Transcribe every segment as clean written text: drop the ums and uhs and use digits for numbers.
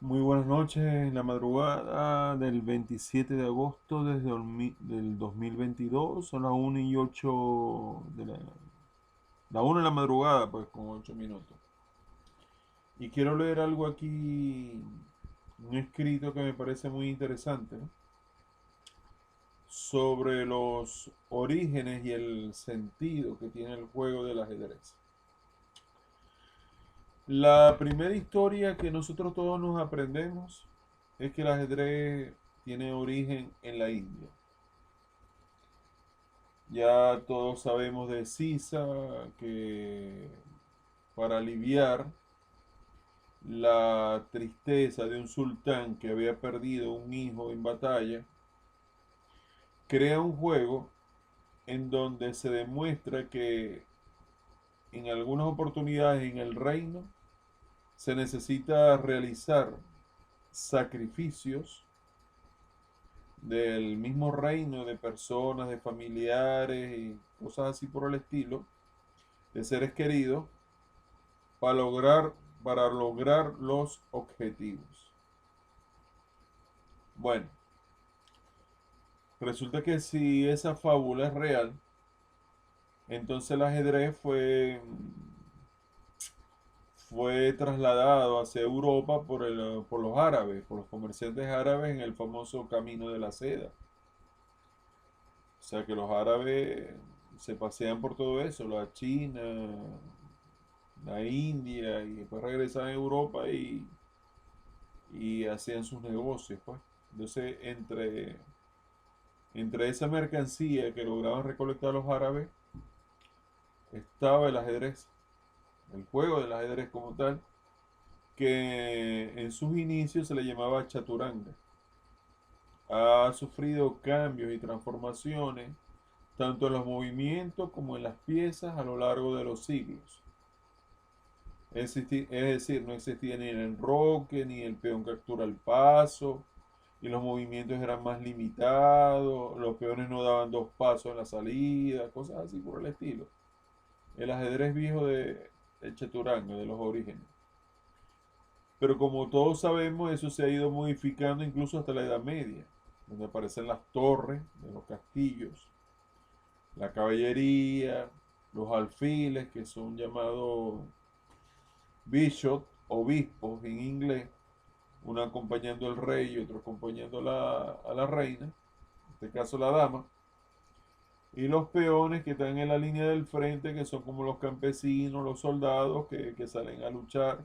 Muy buenas noches. En la madrugada del 27 de agosto del 2022, son las 1:08 la 1 de la madrugada, pues con 8 minutos. Y quiero leer algo aquí, un escrito que me parece muy interesante, ¿no? Sobre los orígenes y el sentido que tiene el juego del ajedrez. La primera historia que nosotros todos nos aprendemos es que el ajedrez tiene origen en la India. Ya todos sabemos de Sisa que para aliviar la tristeza de un sultán que había perdido un hijo en batalla, crea un juego en donde se demuestra que en algunas oportunidades en el reino se necesita realizar sacrificios del mismo reino, de personas, de familiares y cosas así por el estilo, de seres queridos, para lograr, para lograr los objetivos. Bueno, resulta que si esa fábula es real, entonces el ajedrez fue trasladado hacia Europa por los árabes, por los comerciantes árabes en el famoso Camino de la Seda. O sea que los árabes se pasean por todo eso, la China, la India, y después regresan a Europa y hacían sus negocios, pues. Entonces, entre esa mercancía que lograban recolectar los árabes, estaba el ajedrez, el juego del ajedrez como tal, que en sus inicios se le llamaba chaturanga. Ha sufrido cambios y transformaciones tanto en los movimientos como en las piezas a lo largo de los siglos. Es decir, no existía ni el enroque, ni el peón captura el paso, y los movimientos eran más limitados, los peones no daban dos pasos en la salida, cosas así por el estilo. El ajedrez viejo de Chaturanga, de los orígenes. Pero como todos sabemos, eso se ha ido modificando incluso hasta la Edad Media, donde aparecen las torres de los castillos, la caballería, los alfiles, que son llamados bishop, obispos en inglés, uno acompañando al rey y otro acompañando a la reina, en este caso la dama, y los peones que están en la línea del frente, que son como los campesinos, los soldados que salen a luchar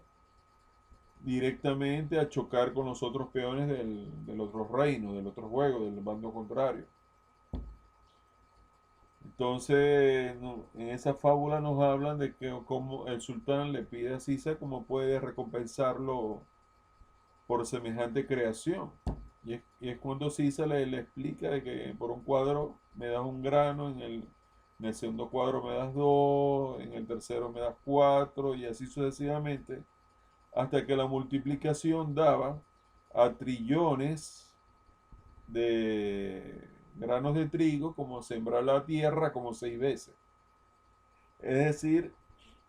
directamente, a chocar con los otros peones del otro reino, del otro juego, del bando contrario. Entonces, en esa fábula nos hablan de que como el sultán le pide a Sisa cómo puede recompensarlo por semejante creación. Y es cuando Sisa le explica de que por un cuadro me das un grano, en el segundo cuadro me das dos, en el tercero me das cuatro, y así sucesivamente, hasta que la multiplicación daba a trillones de granos de trigo, como sembrar la tierra como 6 veces. Es decir,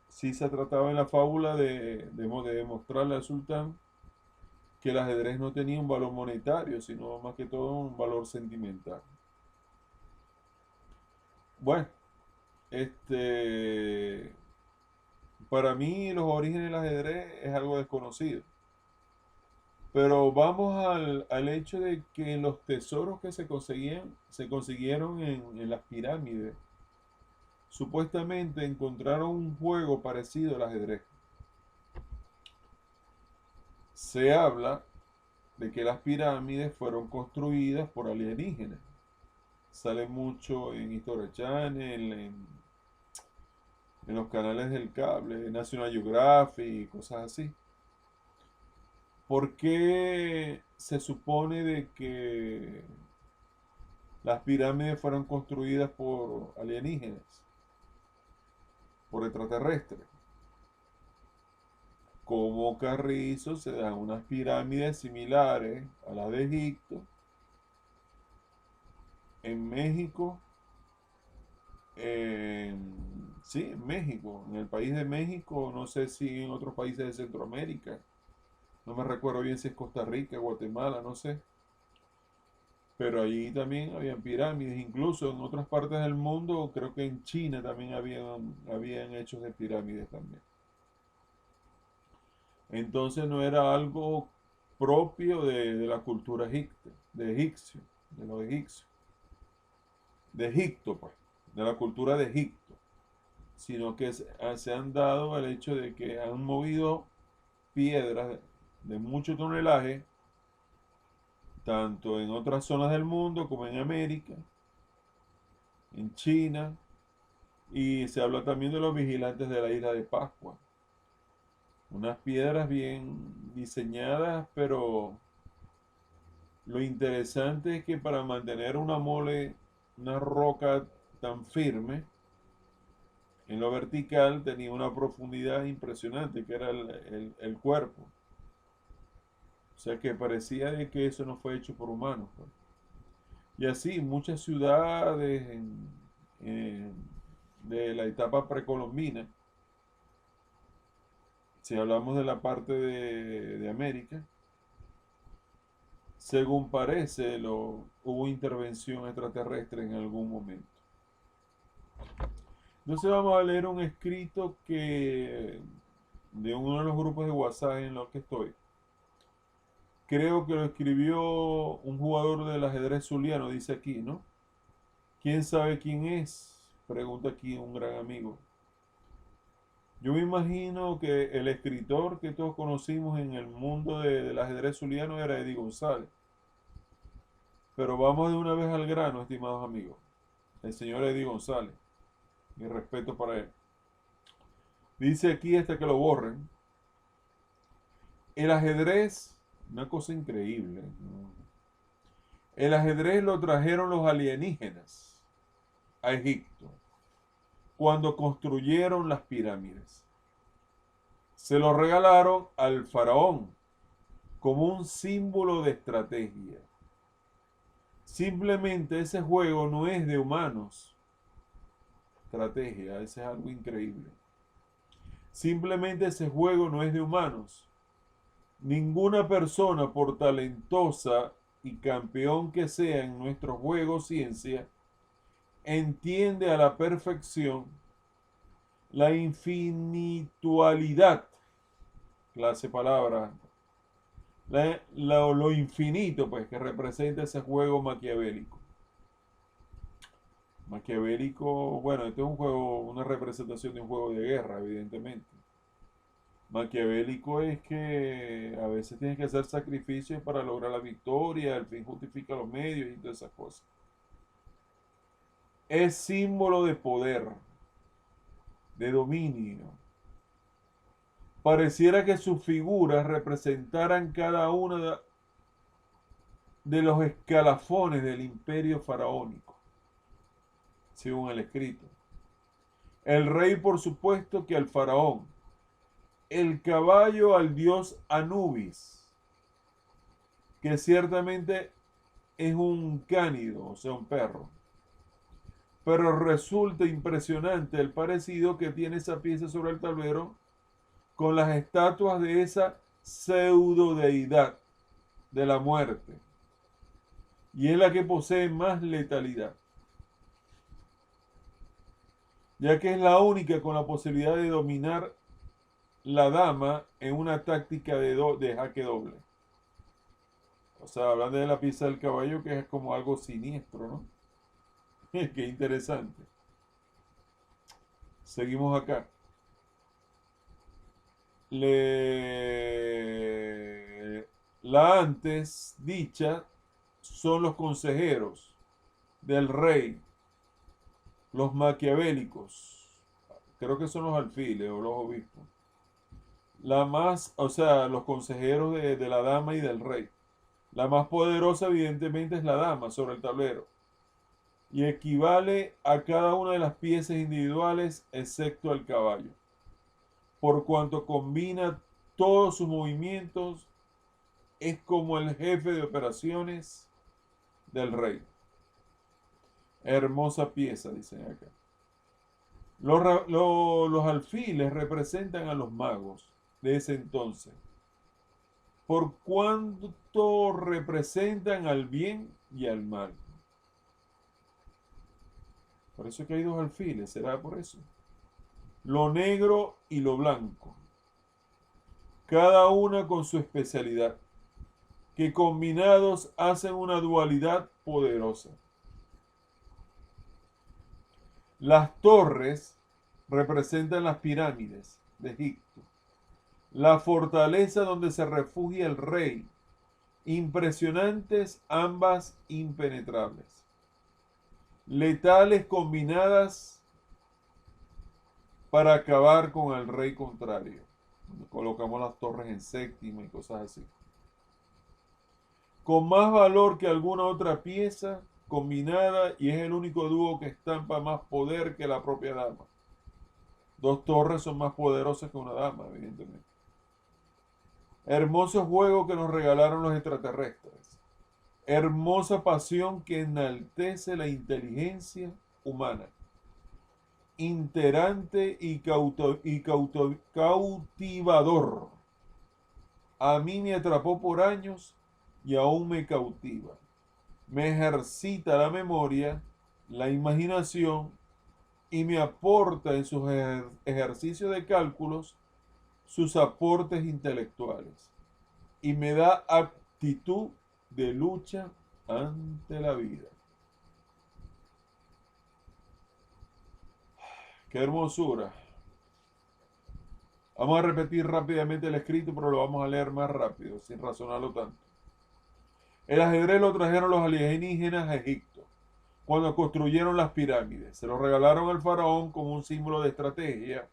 si se trataba en la fábula de demostrarle al sultán que el ajedrez no tenía un valor monetario, sino más que todo un valor sentimental. Bueno, este, para mí los orígenes del ajedrez es algo desconocido. Pero vamos al hecho de que los tesoros que se consiguieron en las pirámides, supuestamente encontraron un juego parecido al ajedrez. Se habla de que las pirámides fueron construidas por alienígenas. Sale mucho en History Channel, en los canales del cable, National Geographic y cosas así. ¿Por qué se supone de que las pirámides fueron construidas por alienígenas, por extraterrestres? Como Carrizo se dan unas pirámides similares a las de Egipto, en México, en México, en el país de México, no sé si en otros países de Centroamérica, No me recuerdo bien si es Costa Rica, Guatemala, no sé. Pero allí también habían pirámides, incluso en otras partes del mundo, creo que en China también habían hechos de pirámides también. Entonces no era algo propio de la cultura de los egipcios, de Egipto, pues, de la cultura de Egipto, sino que se han dado el hecho de que han movido piedras de mucho tonelaje, tanto en otras zonas del mundo como en América, en China, y se habla también de los vigilantes de la isla de Pascua. Unas piedras bien diseñadas, pero lo interesante es que para mantener una roca tan firme, en lo vertical tenía una profundidad impresionante, que era el cuerpo. O sea que parecía de que eso no fue hecho por humanos, pues. Y así, muchas ciudades de la etapa precolombina, si hablamos de la parte de América, según parece, hubo intervención extraterrestre en algún momento. Entonces vamos a leer un escrito de uno de los grupos de WhatsApp en los que estoy. Creo que lo escribió un jugador del ajedrez zuliano, dice aquí, ¿no? ¿Quién sabe quién es? Pregunta aquí un gran amigo. Yo me imagino que el escritor que todos conocimos en el mundo del ajedrez zuliano era Eddie González. Pero vamos de una vez al grano, estimados amigos. El señor Eddie González. Mi respeto para él. Dice aquí hasta que lo borren. El ajedrez, una cosa increíble, ¿no? El ajedrez lo trajeron los alienígenas a Egipto cuando construyeron las pirámides. Se lo regalaron al faraón como un símbolo de estrategia. Simplemente ese juego no es de humanos. Estrategia, ese es algo increíble. Simplemente ese juego no es de humanos. Ninguna persona, por talentosa y campeón que sea en nuestro juego ciencia, entiende a la perfección la infinitualidad, clase palabra, lo infinito, pues, que representa ese juego maquiavélico. Maquiavélico, bueno, este es un juego, una representación de un juego de guerra, evidentemente. Maquiavélico es que a veces tienes que hacer sacrificios para lograr la victoria, el fin justifica los medios y todas esas cosas. Es símbolo de poder, de dominio. Pareciera que sus figuras representaran cada una de los escalafones del imperio faraónico, según el escrito. El rey, por supuesto, que al faraón. El caballo al dios Anubis, que ciertamente es un cánido, o sea, un perro. Pero resulta impresionante el parecido que tiene esa pieza sobre el tablero con las estatuas de esa pseudo deidad de la muerte. Y es la que posee más letalidad, ya que es la única con la posibilidad de dominar la dama en una táctica de jaque doble. O sea, hablando de la pieza del caballo, que es como algo siniestro, ¿no? Qué interesante. Seguimos acá. La antes dicha son los consejeros del rey, los maquiavélicos, creo que son los alfiles o los obispos. La más, o sea, los consejeros de la dama y del rey. La más poderosa, evidentemente, es la dama sobre el tablero y equivale a cada una de las piezas individuales, excepto al caballo, por cuanto combina todos sus movimientos, es como el jefe de operaciones del rey. Hermosa pieza, dicen acá. Los alfiles representan a los magos de ese entonces. por cuanto representan al bien y al mal. Por eso es que hay dos alfiles, será por eso. Lo negro y lo blanco, cada una con su especialidad, que combinados hacen una dualidad poderosa. Las torres representan las pirámides de Egipto, la fortaleza donde se refugia el rey, impresionantes, ambas impenetrables, letales combinadas para acabar con el rey contrario. Colocamos las torres en séptima y cosas así. Con más valor que alguna otra pieza combinada, y es el único dúo que estampa más poder que la propia dama. Dos torres son más poderosas que una dama, evidentemente. Hermoso juego que nos regalaron los extraterrestres. Hermosa pasión que enaltece la inteligencia humana. Interante y cautivador. A mí me atrapó por años y aún me cautiva. Me ejercita la memoria, la imaginación y me aporta en sus ejercicios de cálculos sus aportes intelectuales y me da aptitud de lucha ante la vida. ¡Qué hermosura! Vamos a repetir rápidamente el escrito, pero lo vamos a leer más rápido, sin razonarlo tanto. El ajedrez lo trajeron los alienígenas a Egipto, cuando construyeron las pirámides. Se lo regalaron al faraón como un símbolo de estrategia.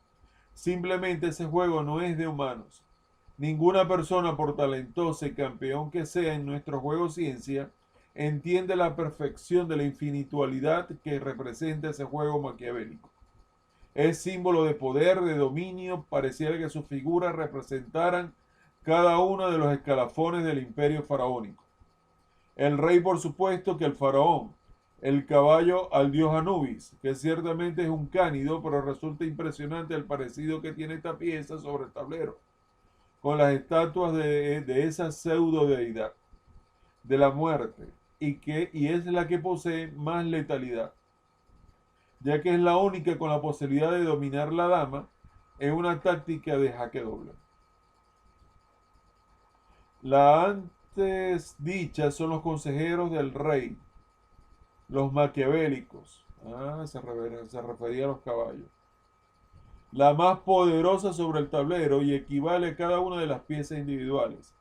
Simplemente ese juego no es de humanos. Ninguna persona, por talentosa y campeón que sea en nuestro juego ciencia, entiende la perfección de la infinitualidad que representa ese juego maquiavélico. Es símbolo de poder, de dominio, pareciera que sus figuras representaran cada uno de los escalafones del imperio faraónico. El rey, por supuesto, que el faraón, el caballo al dios Anubis, que ciertamente es un cánido, pero resulta impresionante el parecido que tiene esta pieza sobre el tablero, con las estatuas de esa pseudo deidad de la muerte, y es la que posee más letalidad, ya que es la única con la posibilidad de dominar la dama en una táctica de jaque doble. La antes dicha son los consejeros del rey, los maquiavélicos. Se refería a los caballos. La más poderosa sobre el tablero y equivale a cada una de las piezas individuales.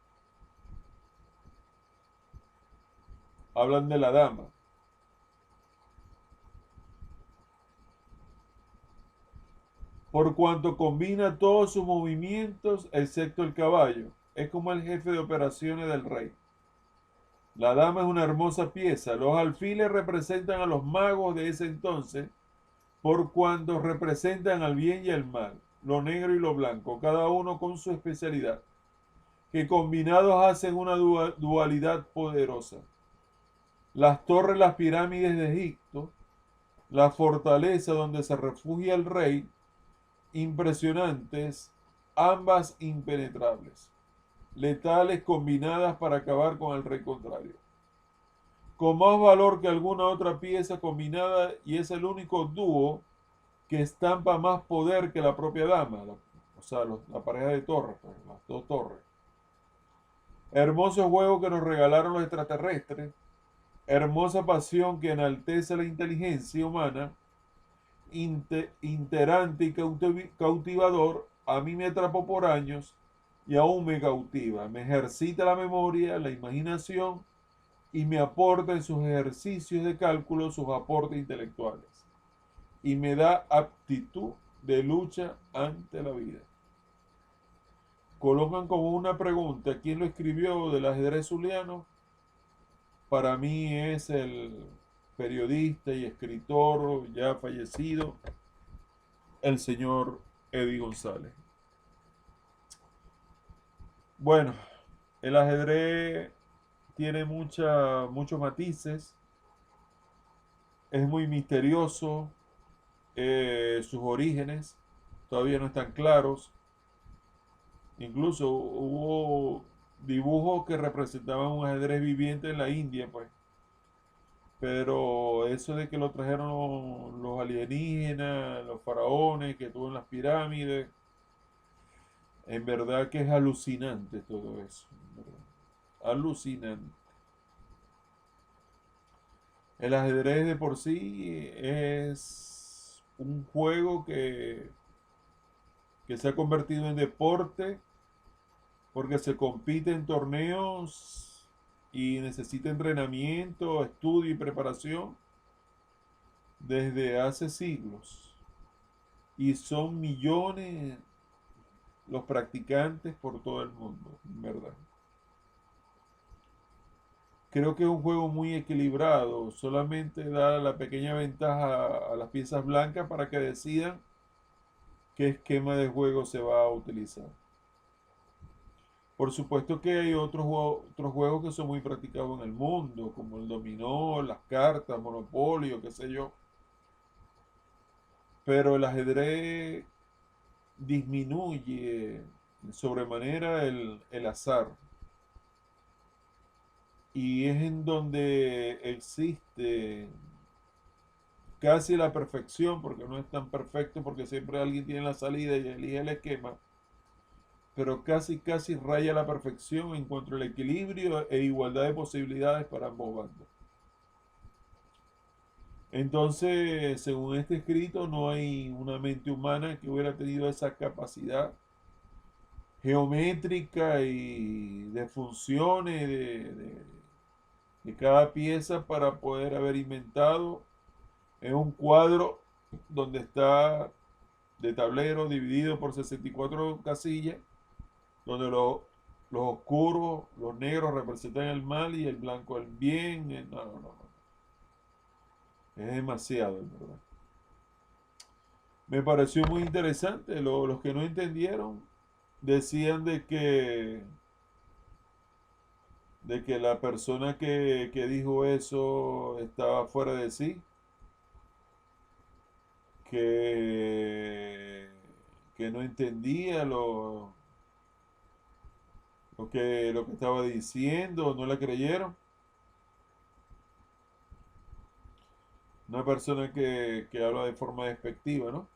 Hablan de la dama. Por cuanto combina todos sus movimientos, excepto el caballo. Es como el jefe de operaciones del rey. La dama es una hermosa pieza. Los alfiles representan a los magos de ese entonces, por cuanto representan al bien y al mal, lo negro y lo blanco, cada uno con su especialidad, que combinados hacen una dualidad poderosa. Las torres, las pirámides de Egipto, la fortaleza donde se refugia el rey, impresionantes, ambas impenetrables, letales combinadas para acabar con el rey contrario, con más valor que alguna otra pieza combinada, y es el único dúo que estampa más poder que la propia dama, la pareja de torres, pues, las dos torres. Hermoso juego que nos regalaron los extraterrestres, hermosa pasión que enaltece la inteligencia humana, interante y cautivador, a mí me atrapó por años y aún me cautiva, me ejercita la memoria, la imaginación y me aporta en sus ejercicios de cálculo sus aportes intelectuales y me da aptitud de lucha ante la vida. Colocan como una pregunta, ¿quién lo escribió del ajedrez zuliano? Para mí es el periodista y escritor ya fallecido, el señor Eddie González. Bueno, el ajedrez tiene muchos matices, es muy misterioso, sus orígenes todavía no están claros. Incluso hubo dibujos que representaban un ajedrez viviente en la India, pues. Pero eso de que lo trajeron los alienígenas, los faraones que tuvo en las pirámides, en verdad que es alucinante todo eso. En verdad. Alucinante. El ajedrez de por sí es un juego que se ha convertido en deporte porque se compite en torneos y necesita entrenamiento, estudio y preparación desde hace siglos. Y son millones los practicantes por todo el mundo, en verdad. Creo que es un juego muy equilibrado, solamente da la pequeña ventaja a las piezas blancas para que decidan qué esquema de juego se va a utilizar. Por supuesto que hay otros juegos que son muy practicados en el mundo, como el dominó, las cartas, monopolio, qué sé yo. Pero el ajedrez disminuye sobremanera el azar. Y es en donde existe casi la perfección, porque no es tan perfecto, porque siempre alguien tiene la salida y elige el esquema, pero casi raya la perfección en cuanto al equilibrio e igualdad de posibilidades para ambos bandos. Entonces, según este escrito, no hay una mente humana que hubiera tenido esa capacidad geométrica y de funciones de cada pieza para poder haber inventado en un cuadro donde está de tablero dividido por 64 casillas, donde los oscuros, los negros representan el mal y el blanco el bien. No, no, no, no. Es demasiado, en verdad. Me pareció muy interesante. Los que no entendieron decían de que la persona que dijo eso estaba fuera de sí, que, que no entendía lo que estaba diciendo, no la creyeron. Una persona que habla de forma despectiva, ¿no?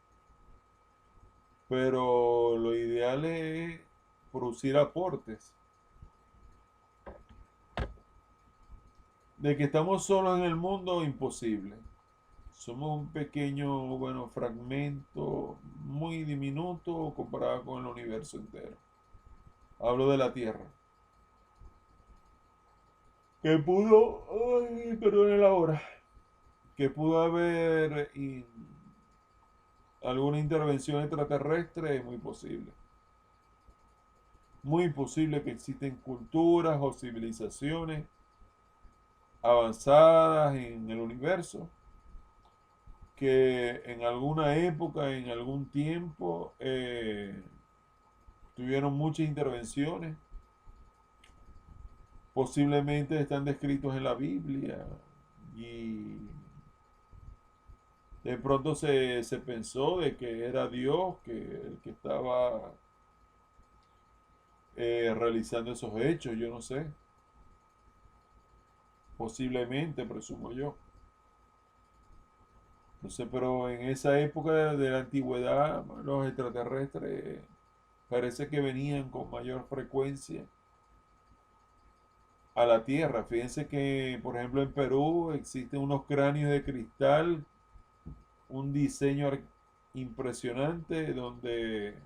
Pero lo ideal es producir aportes. De que estamos solos en el mundo, imposible. Somos un pequeño, bueno, fragmento muy diminuto comparado con el universo entero. Hablo de la Tierra. Que pudo, ay, perdone la hora, que pudo haber alguna intervención extraterrestre, es muy posible. Muy posible que existen culturas o civilizaciones avanzadas en el universo que en alguna época, en algún tiempo, tuvieron muchas intervenciones. Posiblemente están descritos en la Biblia y de pronto se pensó de que era Dios el que estaba realizando esos hechos, yo no sé. Posiblemente, presumo yo. No sé, pero en esa época de la antigüedad, los extraterrestres parece que venían con mayor frecuencia a la Tierra. Fíjense que, por ejemplo, en Perú existen unos cráneos de cristal, un diseño impresionante donde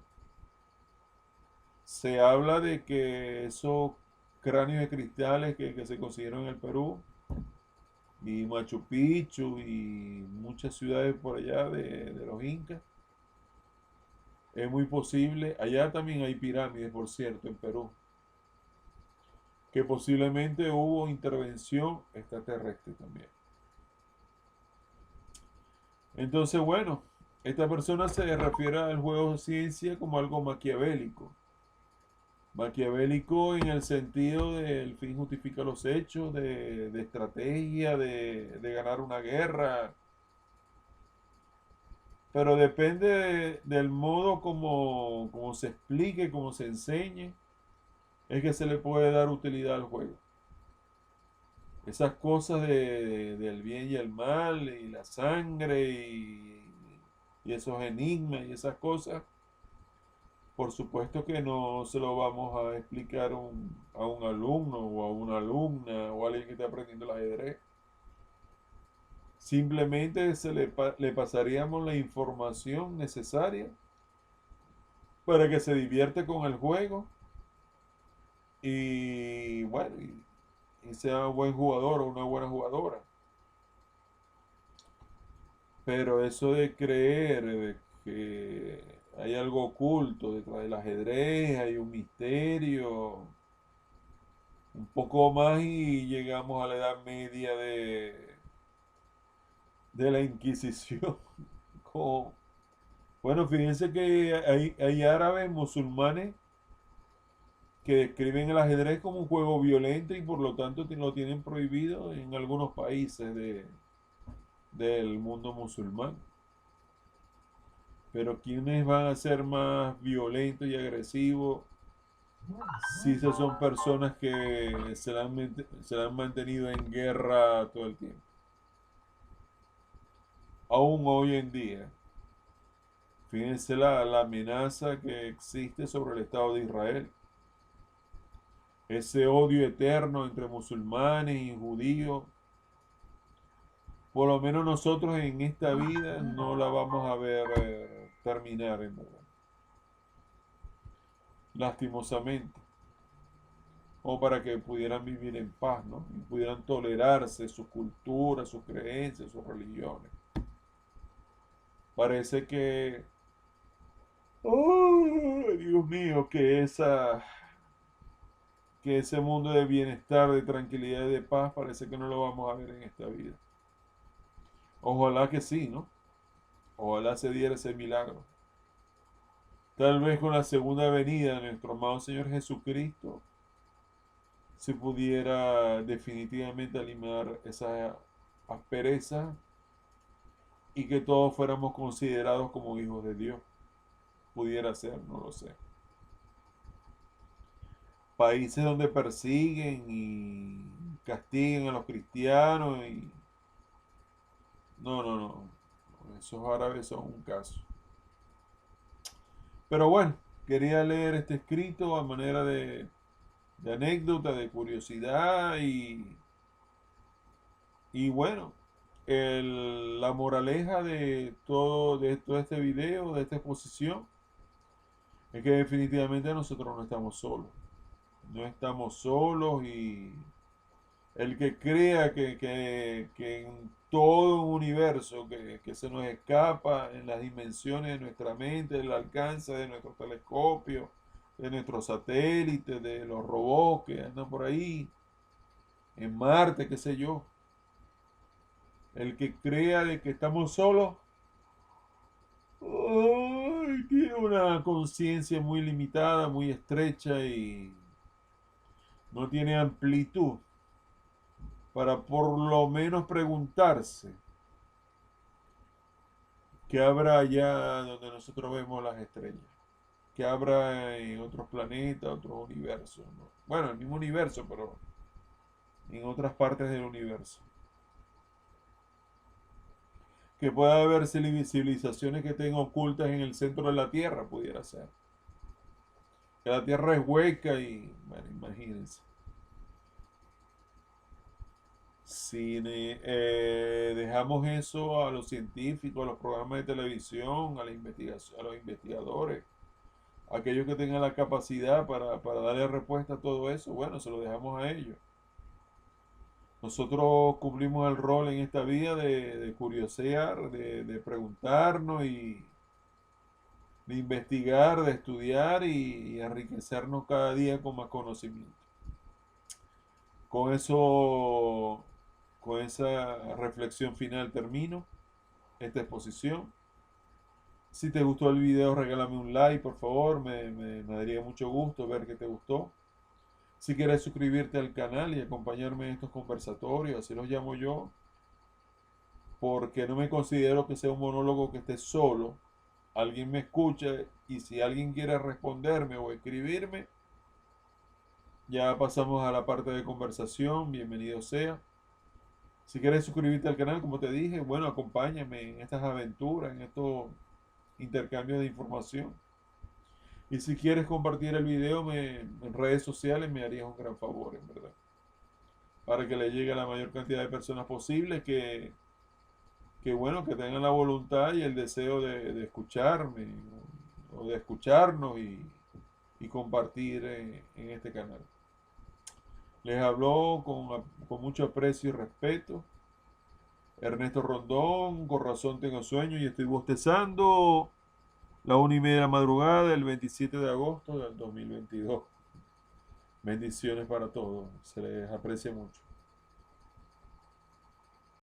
se habla de que esos cráneos de cristales que se consiguieron en el Perú y Machu Picchu y muchas ciudades por allá de los incas, es muy posible. Allá también hay pirámides, por cierto, en Perú, que posiblemente hubo intervención extraterrestre también. Entonces, bueno, esta persona se refiere al juego de ciencia como algo maquiavélico. Maquiavélico en el sentido de el fin justifica los hechos, de estrategia, de ganar una guerra. Pero depende del modo como se explique, como se enseñe. es que se le puede dar utilidad al juego. Esas cosas del bien y el mal, y la sangre, y esos enigmas y esas cosas, por supuesto que no se lo vamos a explicar a un alumno o a una alumna o a alguien que esté aprendiendo el ajedrez. Simplemente le pasaríamos la información necesaria para que se divierte con el juego y bueno, y sea un buen jugador o una buena jugadora. Pero eso de creer de que hay algo oculto detrás del ajedrez, hay un misterio, un poco más y llegamos a la Edad Media de la Inquisición. Con- bueno, fíjense que hay árabes musulmanes que describen el ajedrez como un juego violento y por lo tanto lo tienen prohibido en algunos países del mundo musulmán. Pero ¿quiénes van a ser más violentos y agresivos si esas son personas que se la han mantenido en guerra todo el tiempo? Aún hoy en día. Fíjense la amenaza que existe sobre el Estado de Israel. Ese odio eterno entre musulmanes y judíos. Por lo menos nosotros en esta vida no la vamos a ver terminar, en verdad. Lastimosamente. O para que pudieran vivir en paz, ¿no? Y pudieran tolerarse sus culturas, sus creencias, sus religiones. Parece que, oh, Dios mío, que ese mundo de bienestar, de tranquilidad y de paz parece que no lo vamos a ver en esta vida. Ojalá que sí, ¿no? Ojalá se diera ese milagro. Tal vez con la segunda venida de nuestro amado Señor Jesucristo se pudiera definitivamente eliminar esa aspereza y que todos fuéramos considerados como hijos de Dios. Pudiera ser, no lo sé. Países donde persiguen y castigan a los cristianos y... No, no, no. Esos árabes son un caso. Pero bueno, quería leer este escrito a manera de anécdota, de curiosidad y bueno, la moraleja de todo este video, de esta exposición, es que definitivamente nosotros no estamos solos. No estamos solos y el que crea que en todo un universo que se nos escapa en las dimensiones de nuestra mente, el alcance de nuestro telescopio, de nuestros satélites, de los robots que andan por ahí, en Marte, qué sé yo. El que crea de que estamos solos, ay, tiene una conciencia muy limitada, muy estrecha y no tiene amplitud para por lo menos preguntarse qué habrá allá donde nosotros vemos las estrellas, qué habrá en otros planetas, otros universos, ¿no? Bueno, el mismo universo, pero en otras partes del universo. Que pueda haber civilizaciones que estén ocultas en el centro de la Tierra, pudiera ser. Que la Tierra es hueca y, bueno, imagínense. Si dejamos eso a los científicos, a los programas de televisión, a la investigación, a los investigadores, a aquellos que tengan la capacidad para darle respuesta a todo eso, bueno, se lo dejamos a ellos. Nosotros cumplimos el rol en esta vida de curiosear, de preguntarnos y de investigar, de estudiar y enriquecernos cada día con más conocimiento. Con eso, con esa reflexión final termino esta exposición. Si te gustó el video, regálame un like, por favor. Me daría mucho gusto ver que te gustó. Si quieres suscribirte al canal y acompañarme en estos conversatorios, así los llamo yo, porque no me considero que sea un monólogo que esté solo. Alguien me escucha y si alguien quiere responderme o escribirme, Ya pasamos a la parte de conversación. Bienvenido sea. Si quieres suscribirte al canal, como te dije, bueno, acompáñame en estas aventuras, en estos intercambios de información. Y si quieres compartir el video en redes sociales, me harías un gran favor, en verdad. Para que le llegue a la mayor cantidad de personas posible que bueno, que tengan la voluntad y el deseo de escucharme o de escucharnos y compartir en este canal. Les habló con mucho aprecio y respeto Ernesto Rondón. Con razón tengo sueño y estoy bostezando. La 1:30 de la madrugada del 27 de agosto del 2022. Bendiciones para todos. Se les aprecia mucho.